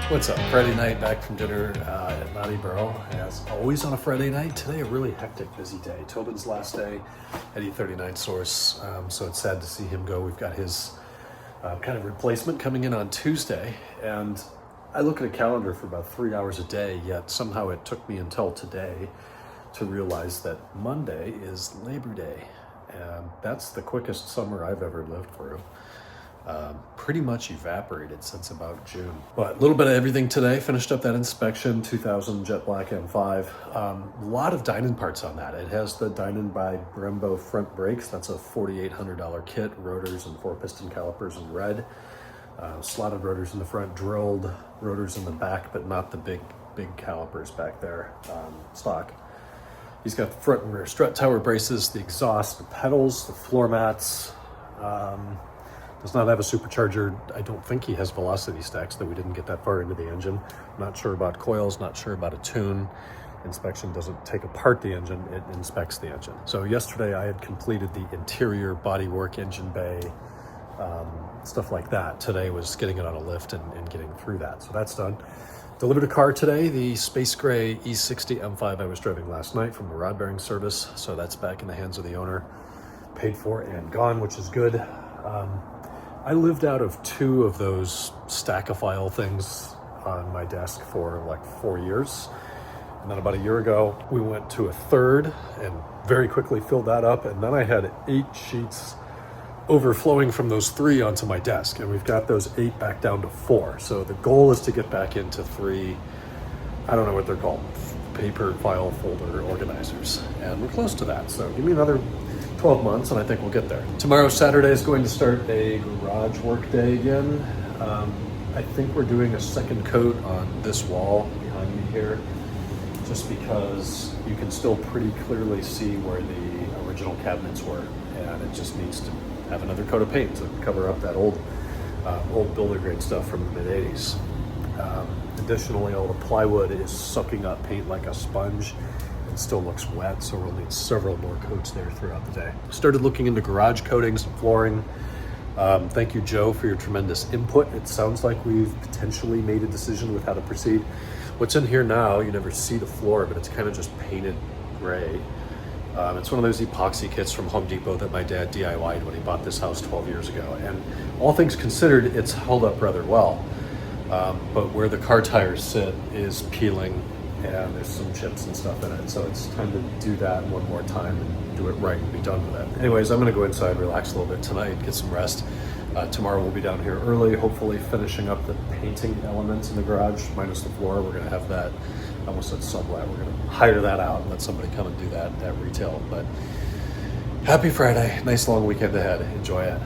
What's up? Friday night, back from dinner at Naughty Borough. As always on a Friday night, today a really hectic, busy day. Tobin's last day at E39 Source, so it's sad to see him go. We've got his kind of replacement coming in on Tuesday, and I look at a calendar for about 3 hours a day, yet somehow it took me until today to realize that Monday is Labor Day, and that's the quickest summer I've ever lived through. Pretty much evaporated since about June. But a little bit of everything today. Finished up that inspection, 2000 Jet Black M5. A lot of Dynon parts on that. It has the Dynon by Brembo front brakes. That's a $4,800 kit. Rotors and 4-piston calipers in red. Slotted rotors in the front, drilled rotors in the back, but not the big calipers back there, stock. He's got the front and rear strut tower braces, the exhaust, the pedals, the floor mats. Does not have a supercharger. I don't think he has velocity stacks, though we didn't get that far into the engine. Not sure about coils, not sure about a tune. Inspection doesn't take apart the engine, it inspects the engine. So yesterday I had completed the interior bodywork, engine bay, stuff like that. Today was getting it on a lift and getting through that. So that's done. Delivered a car today, the space gray E60 M5 I was driving last night from the rod bearing service. So that's back in the hands of the owner. Paid for and gone, which is good. I lived out of 2 of those stack-a-file things on my desk for like 4 years. And then about a year ago, we went to a 3rd and very quickly filled that up. And then I had 8 sheets overflowing from those 3 onto my desk. And we've got those 8 back down to 4. So the goal is to get back into 3, I don't know what they're called, paper file folder organizers. And we're close to that. So give me another 12 months and I think we'll get there. Tomorrow, Saturday, is going to start a garage work day again. I think we're doing a second coat on this wall behind me here, just because you can still pretty clearly see where the original cabinets were, and it just needs to have another coat of paint to cover up that old builder grade stuff from the mid-80s. Additionally, all the plywood is sucking up paint like a sponge. It still looks wet, so we'll need several more coats there throughout the day. Started looking into garage coatings and flooring. Thank you, Joe, for your tremendous input. It sounds like we've potentially made a decision with how to proceed. What's in here now, you never see the floor, but it's kind of just painted gray. It's one of those epoxy kits from Home Depot that my dad DIY'd when he bought this house 12 years ago. And all things considered, it's held up rather well. But where the car tires sit is peeling, and there's some chips and stuff in it. So it's time to do that one more time and do it right and be done with it. Anyways, I'm gonna go inside, relax a little bit tonight, get some rest. Tomorrow we'll be down here early, hopefully finishing up the painting elements in the garage, minus the floor. We're gonna have that, I almost said sublet, we're gonna hire that out and let somebody come and do that at retail. But happy Friday, nice long weekend ahead, enjoy it.